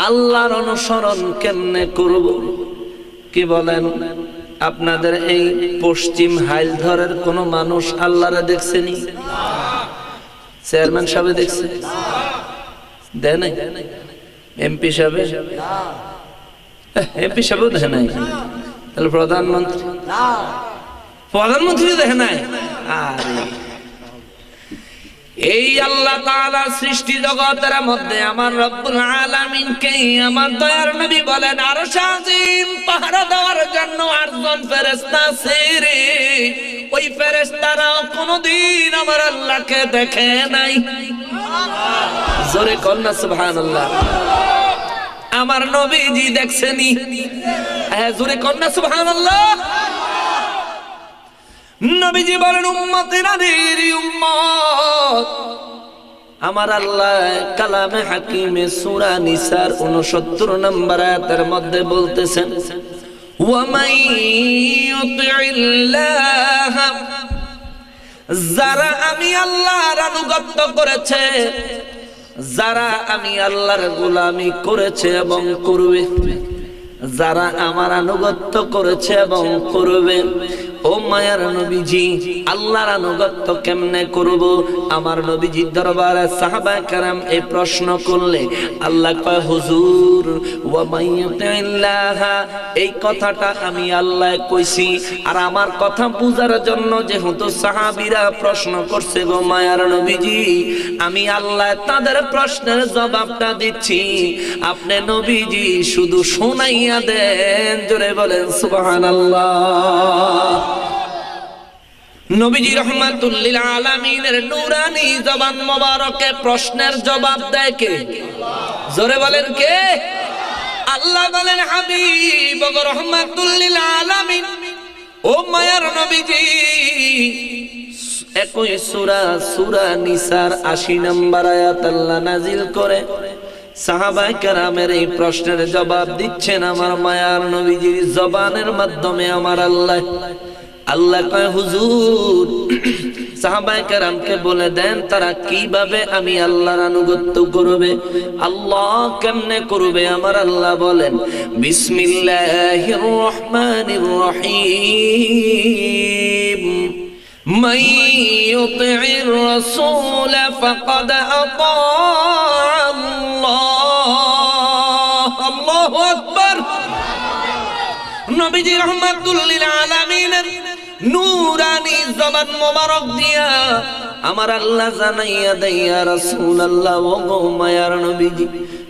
আল্লাহর অনুসরণ কেমনে করব? কি বলেন? আপনাদের এই পশ্চিম হাইলধরের কোন মানুষ আল্লাহরে দেখছেনি? চেয়ারম্যান সাহেব দেখছে? দেয় নাই? এমপি সাহেব? এমপি সাহেবও দেখে নাই? তাহলে প্রধানমন্ত্রী দেখে নাই? আরে এই আল্লাহ তাআলা সৃষ্টি জগতের মধ্যে আমার রব্বুল আলামিনকে আমার দয়ার নবী বলেন আরশ আজিম পাহারা দেওয়ার জন্য 8 জন ফেরেশতা আছে রে। ওই ফেরেশতারাও কোনদিন আমার আল্লাহকে দেখে নাই। জোরে কন্না সুবহানাল্লাহ। আমার নবীজি দেখছেনি? হ্যাঁ, জোরে কন্না সুবহানাল্লাহ। নবীজি বলেন উম্মতেরা রে উম্মত, আমার আল্লাহ কালামে হাকিমে সূরা নিসার 69 নম্বর আয়াতের মধ্যে বলতেছেন ওয়া মান ইউতিইল্লাহ, যারা আমি আল্লাহর আনুগত্য করেছে, যারা আমি আল্লাহর গোলামি করেছে এবং করবে, যারা আমার আনুগত্য করেছে এবং করবে। ও মায়ার নবীজি, আল্লাহর আনুগত্য কেমনে করব? আমার নবীজির দরবারে সাহাবায়ে কেরাম এই প্রশ্ন করলে আল্লাহ কয় হুজুর ওয়া মাইয়ুতিল্লাহ, এই কথাটা আমি আল্লাহ কইছি। আর আমার কথা বুঝার জন্য যেহেতু সাহাবীরা প্রশ্ন করছে গো মায়ার নবীজি, আমি আল্লাহ তাদের প্রশ্নের জবাবটা দিচ্ছি, আপনি নবীজি শুধু শোনাইয়া দেন। জোরে বলেন সুবহানাল্লাহ। নবীজি রাহমাতুল লিল আলামিনের নূরানি জবান মোবারকে প্রশ্নের জবাব দেয় কে? জোরে বলেন কে? আল্লাহ বলেন হাবিব গো রাহমাতুল লিল আলামিন, ও মায়ার নবীজি, একই সূরা নিসার 80 নম্বর আয়াত আল্লাহ নাজিল করে সাহাবায়ে কেরামের এই প্রশ্নের জবাব দিচ্ছেন আমার মায়ার নবীজির জবানের মাধ্যমে। আমার আল্লাহ কয় হুজুর সাহাবায়ে কেরামকে বলে দেন তারা কিভাবে আমি আল্লাহর আনুগত্য করবে, আল্লাহ কেমনে করবে। আমার আল্লাহ বলেন বিসমিল্লাহির রহমানির রহিম, মান ইউতিইর রাসূল ফাকাদ আতাআল্লাহ। আল্লাহু আকবার। নবীজি রাহমাতুল লিল আলামিনের নূরানি জবান মোবারক দিয়া আমার আল্লাহ জানাইয়া দেয় ইয়া রাসূলুল্লাহ, ও গো মায়ার নবীজি,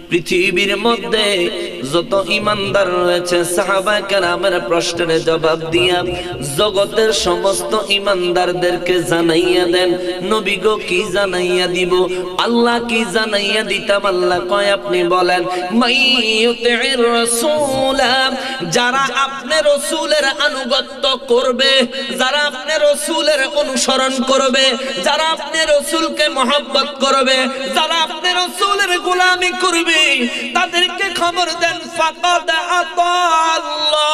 পৃথিবীর মধ্যে যত ঈমানদার রয়েছে সাহাবায়ে কেরামের প্রশ্নের জবাব দিয়া জগতের সমস্ত ঈমানদারদেরকে জানাইয়া দেন। নবী গো কি জানাইয়া দিব? আল্লাহ কি জানাইয়া দিতাম? আল্লাহ কয় আপনি বলেন মাইয়ুতির রাসূল, যারা আপনি রাসূলের আনুগত্য করবে, যারা আপনি রাসূলের অনুসরণ করবে, যারা আপনি রাসূলকে মহব্বত করবে, যারা আপনি রাসূলের গোলামি করবে, তাদেরকে খবর দেন ফাকাদ আতাআল্লাহ।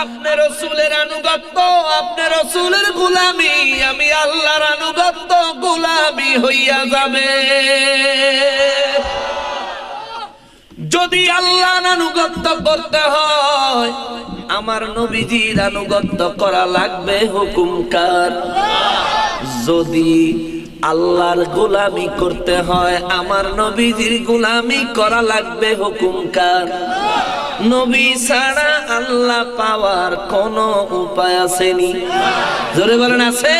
আপনার রাসূলের আনুগত্য, আপনার রাসূলের গোলামি আমি আল্লাহর আনুগত্য গোলামি হইয়া যাবে। যদি আল্লাহর আনুগত্য করতে হয় আমার নবীজির আনুগত্য করা লাগবে। হুকুম কার? যদি আল্লাহর গোলামি করতে হয় আমার নবীজির গোলামি করা লাগবে। হুকুম কার? নবী ছাড়া আল্লাহ পাওয়ার কোন উপায় আসেনি? জোরে বলেন আছে?